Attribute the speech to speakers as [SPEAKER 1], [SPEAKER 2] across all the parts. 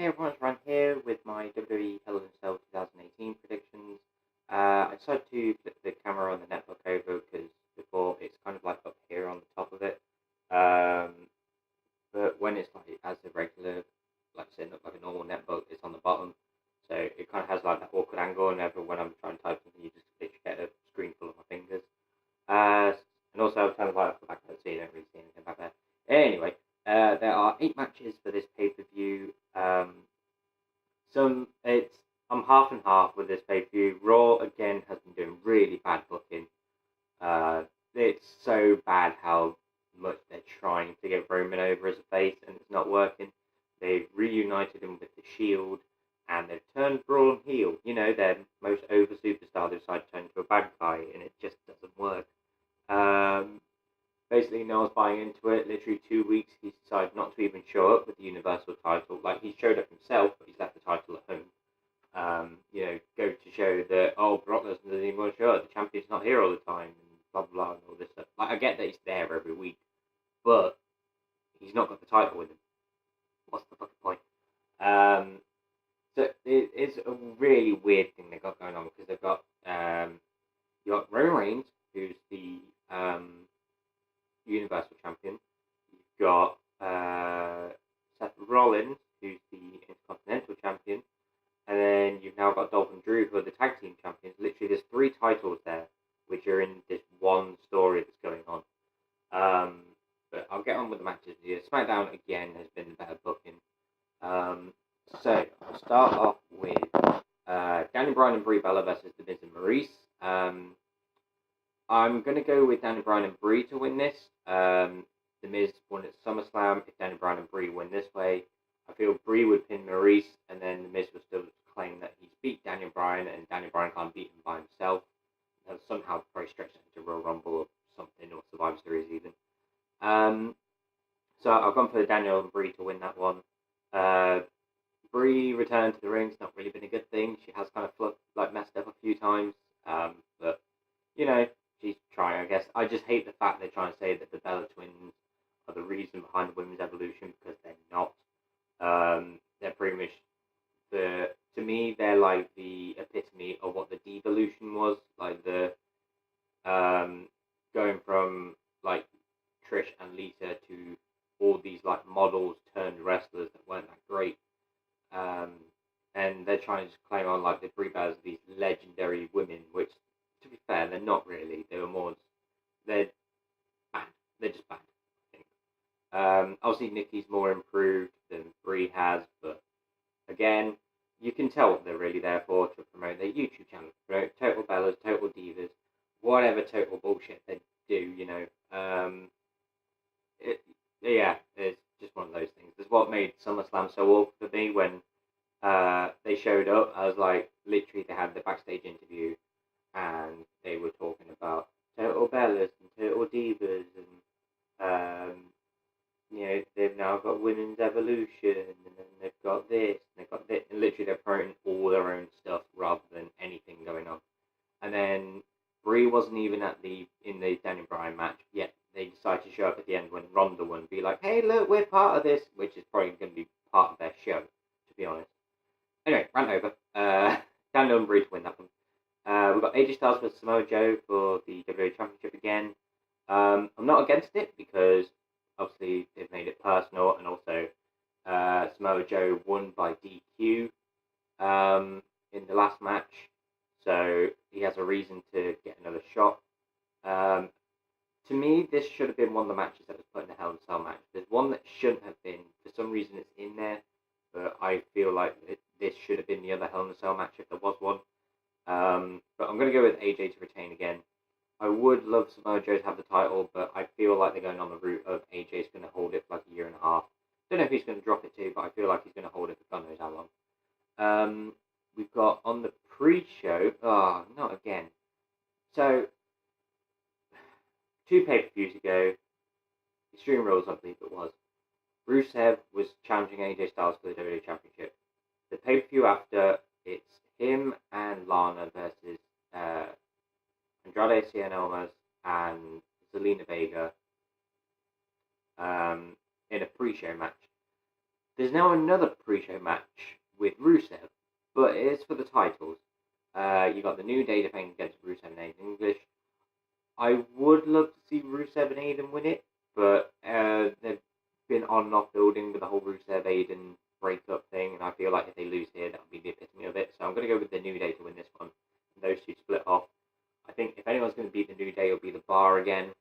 [SPEAKER 1] Hey everyone, it's Ryan here with my WWE Hell 2018 predictions. I decided to flip the camera on the netbook over because before it's kind of like up here on the top of it. But when it's like as a regular, like setting up like a normal netbook, it's on the bottom. So it kind of has like that awkward angle, and when I'm trying to type something, you just literally get a screen full of my fingers. And also I'm kind of like off the back of it, so you don't really see anything back there. Anyway, there are 8 matches for this pay-per-view. I'm half and half with this pay-per-view. Raw again has been doing really bad booking. It's so bad how much they're trying to get Roman over as a face, and it's not working. They've reunited him with the Shield, and they've turned Braun heel. You know, their most over superstar. They decided to turn into a bad guy, and it just doesn't work. Basically, no one's buying into it. Literally 2 weeks, he's decided not to even show up with the Universal title. Like, he showed up himself, but he's left the title at home. Go to show that, Brock Lesnar doesn't even want to show up. The champion's not here all the time, and blah, blah, blah, and all this stuff. Like, I get that he's there every week, but he's not got the title with him. What's the fucking point? So it's a really weird thing they've got going on, because they've got, you got Roman Reigns, who's the, Universal Champion. You've got Seth Rollins, who's the Intercontinental Champion, and then you've now got Dolph and Drew, who are the Tag Team Champions. Literally, there's 3 titles there, which are in this one story that's going on. But I'll get on with the matches here. SmackDown, again, has been better booking. So, I'll start off with Daniel Bryan and Brie Bella versus The Miz and Maurice. I'm going to go with Daniel Bryan and Brie to win this. The Miz won at SummerSlam. If Daniel Bryan and Brie win this way, I feel Brie would pin Maurice, and then The Miz would still claim that he's beat Daniel Bryan, and Daniel Bryan can't beat him by himself. They'll somehow probably stretch that into Royal Rumble or something, or Survivor Series even. So I've gone for Daniel and Brie to win that one. Brie returned to the ring. It's not really been a good thing. She has kind of messed up a few times, but you know, she's trying, I guess. I just hate the fact they're trying to say that the Bella Twins are the reason behind the women's evolution, because they're not. They're pretty much to me, they're like the epitome of what the devolution was. Like the going from like Trish and Lita to all these like models turned wrestlers that weren't that great. And they're trying to just claim on like the Brie Bellas, these legendary women, which, to be fair, they're not really. They're bad. They're just bad, I think. Obviously, Nikki's more improved than Brie has, but again, you can tell what they're really there for, to promote their YouTube channel, promote Total Bellas, Total Divas, whatever total bullshit they do, you know. It's just one of those things. It's what made SummerSlam so awful for me when they showed up. I was like, literally, they had the backstage interview, and they were talking about Total Bellas and Total Divas, and they've now got Women's Evolution, and then they've got this, and they've got this, and literally they're promoting all their own stuff rather than anything going on. And then Brie wasn't even in the Daniel Bryan match, yet they decided to show up at the end when Ronda won, be like, hey, look, we're part of this, which is probably going to be part of their show, to be honest. Anyway, rant over. Daniel and Brie to win that one. We've got AJ Styles versus Samoa Joe for the WWE Championship again. I'm not against it, because obviously they've made it personal, and also Samoa Joe won by DQ in the last match, so he has a reason to get another shot. To me, this should have been one of the matches that was put in a Hell in a Cell match. There's one that shouldn't have been. For some reason, it's in there, but I feel like this should have been the other Hell in a Cell match if there was one. But I'm going to go with AJ to retain again. I would love Samoa Joe to have the title, but I feel like they're going on the route of AJ's going to hold it for like a year and a half. Don't know if he's going to drop it too, but I feel like he's going to hold it for God knows how long. We've got on the pre-show, not again. So, 2 pay-per-views ago, Extreme Rules, I believe it was, Rusev was challenging AJ Styles for the WWE Championship. The pay-per-view after, it's him and Lana versus Andrade Cien Almas and Zelina Vega in a pre-show match. there's now another pre-show match with Rusev, but it is for the titles. You got the New Day defending against Rusev and Aiden English. I would love to see Rusev and Aiden win it, but they've been on and off building with the whole Rusev Aiden breakup thing, and I feel like if they lose here, that would be the epitome of it. So I'm going to go with the New Day to win this one. And those two split off. I think if anyone's going to beat the New Day, it'll be the Bar again.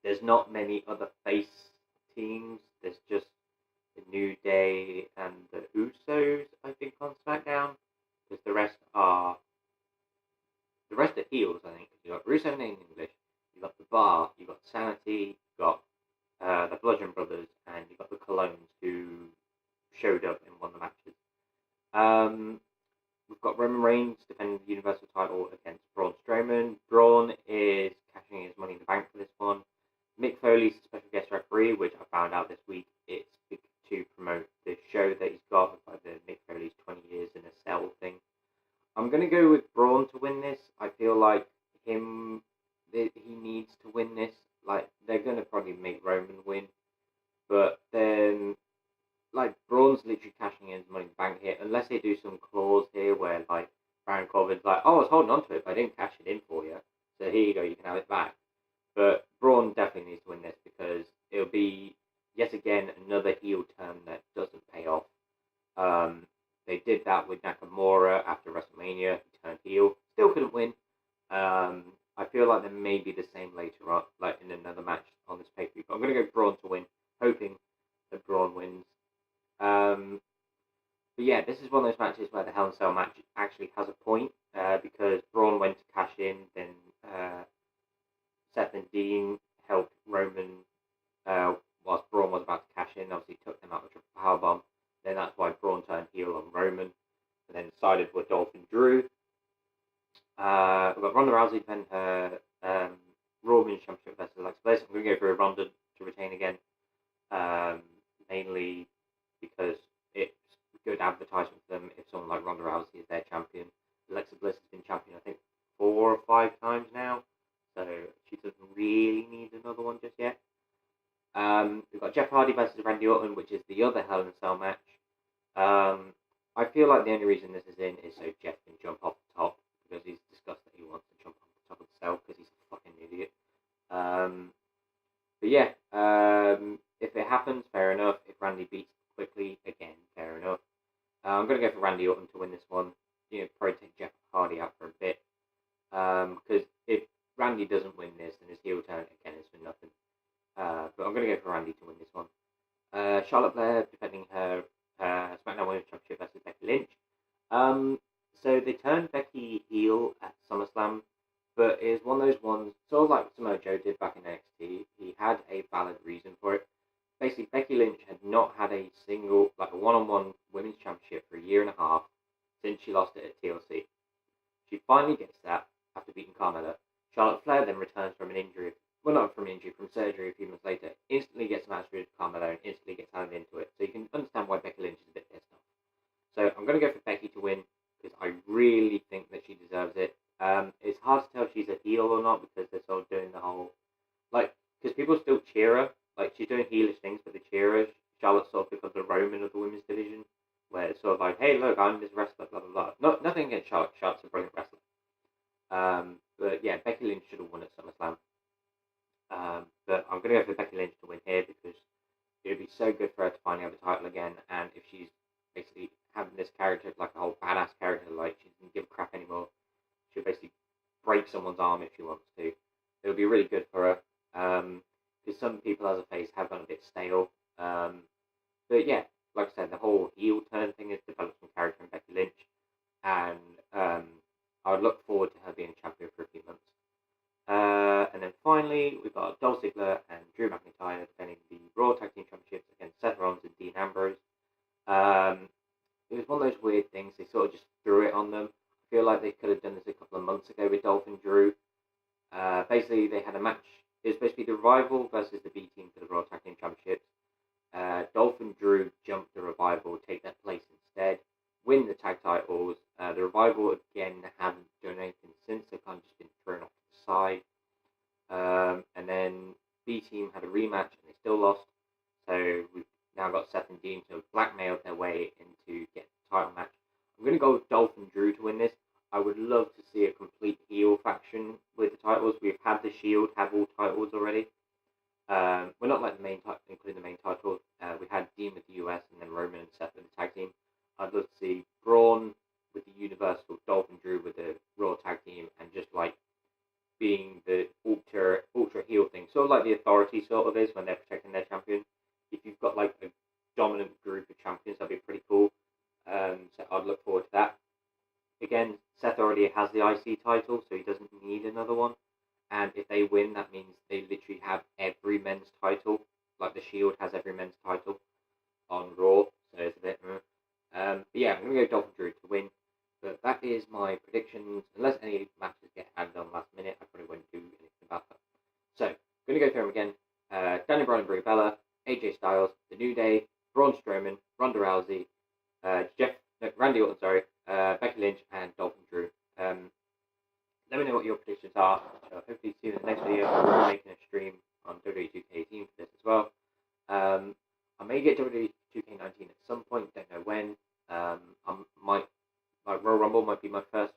[SPEAKER 1] There's not many other face teams. There's just the New Day and the Usos, I think, on SmackDown. Because the rest are heels, I think. You got Rusev and English, you got the Bar, you got Sanity, you got the Bludgeon Brothers, and you got the Colognes who showed up in one of the matches. We've got Roman Reigns defending the Universal title against Braun Strowman. Braun is cashing his Money in the Bank for this one. Mick Foley's a special guest referee, which I found out this week. It's to promote the show that he's got, like the Mick Foley's 20 years in a cell thing. I'm going to go with Braun to win this. I feel like he needs to win this. Like, they're going to probably make Roman win. But then, like, Braun's literally cashing in his Money in the Bank here. Unless they do some clause here where, like, Baron Corbin's like, oh, I was holding on to it, but I didn't cash it in for you. So here you go, you can have it back. But Braun definitely needs to win this because it'll be, yet again, another heel turn that doesn't pay off. They did that with Nakamura after WrestleMania. He turned heel. Still couldn't win. I feel like there may be the same later on, like in another match on this pay-per-view. But I'm going to go Braun to win, hoping that Braun wins. But yeah, this is one of those matches where the Hell in a Cell match actually has a point because Braun went to cash in, then Seth and Dean helped Roman whilst Braun was about to cash in. Obviously took them out with a powerbomb. Then that's why Braun turned heel on Roman, and then sided with Dolph and Drew. We've got Ronda Rousey defend her Raw Women's Championship versus Alexa Bliss. I'm going to go for Ronda to retain again, mainly because it's good advertisement for them if someone like Ronda Rousey is their champion. Alexa Bliss has been champion, I think, 4 or 5 times now, so she doesn't really need another one just yet. We've got Jeff Hardy versus Randy Orton, which is the other Hell in a Cell match. I feel like the only reason this is in is so Jeff can jump off the top, because he's discussed that he wants to jump off the top of the cell because he's a fucking idiot. But yeah, if it happens, fair enough. If Randy beats quickly, again, fair enough. I'm going to go for Randy Orton to win this one. Probably take Jeff Hardy out for a bit. Because if Randy doesn't win this, then his heel turn again is for nothing. But I'm going to go for Randy to win this one. Charlotte Flair defending her SmackDown Women's Championship versus Becky Lynch. So they turned Becky heel at SummerSlam, but it's one of those ones, sort of like Samoa Joe did back in NXT. He had a valid reason for it. Basically, Becky Lynch had not had a single, like a one-on-one women's championship for a year and a half since she lost it at TLC. She finally gets that after beating Carmella. Charlotte Flair then returns from an injury, from surgery a few months later, instantly gets a match with Carmella and instantly gets handed into it. So you can understand why Becky Lynch is a bit pissed off. So I'm going to go for Becky to win because I really think that she deserves it. It's hard to tell if she's a heel or not because they're sort of doing the whole, like, because people still cheer her. Like, she's doing heelish things, but they cheer her. Charlotte's sort of becomes the Roman of the women's division, where it's sort of like, hey, look, I'm this wrestler, blah, blah, blah. Nothing against Charlotte. Charlotte's a brilliant wrestler. But yeah, Becky Lynch should have won at SummerSlam. But I'm going to go for Becky Lynch to win here because it would be so good for her to finally have the title again. And if she's basically having this character, like a whole badass character, like she doesn't give a crap anymore, she'll basically break someone's arm if she wants to. It would be really good for her. Because some people as a face have gone a bit stale. But yeah, like I said, the whole heel turn thing has developed some character in Becky Lynch. And I would look forward to her being champion for a few months. And then finally, we've got Dolph Ziggler and Drew McIntyre defending the Raw Tag Team Championships against Seth Rollins and Dean Ambrose. It was one of those weird things, they sort of just threw it on them. I feel like they could have done this a couple of months ago with Dolph and Drew. Basically, they had a match. It was supposed to be the Revival versus the B Team for the Raw Tag Team Championships. Dolph and Drew jumped the Revival, take their place instead, win the tag titles. The Revival, again, haven't done anything since. They've kind of just been thrown off to the side. And then B Team had a rematch and they still lost. So we've now got Seth and Dean to have blackmailed their way into getting the title match. I'm going to go with Dolph and Drew to win this. I would love to see a complete heel faction with the titles. We've had the Shield have all titles already. We're not like the main title, including the main title. We had Dean with the US and then Roman and Seth with the tag team. I'd love to see Braun with the Universal, Dolph and Drew with the Raw tag team, and just like being the ultra heel thing, sort of like the Authority sort of is when they're protecting their champion. If you've got like a dominant group of champions, that'd be pretty cool. So I'd look forward to that. Again, Seth already has the IC title, so he doesn't need another one. And if they win, that means they literally have every men's title. Like the Shield has every men's title on Raw, so it's a bit. But yeah, I'm going to go Dolph and Drew to win. But that is my predictions. Unless any matches get added on last minute, I probably won't do anything about that. So, I'm going to go through them again. Daniel Bryan and Brie Bella, AJ Styles, The New Day, Braun Strowman, Ronda Rousey, Randy Orton, Becky Lynch, and Dolph and Drew. Let me know what your predictions are. Hopefully see you in the next video. We're making a stream on WWE 2K18 for this as well. I may get WWE 2K19 at some point, don't know when. Royal Rumble might be my first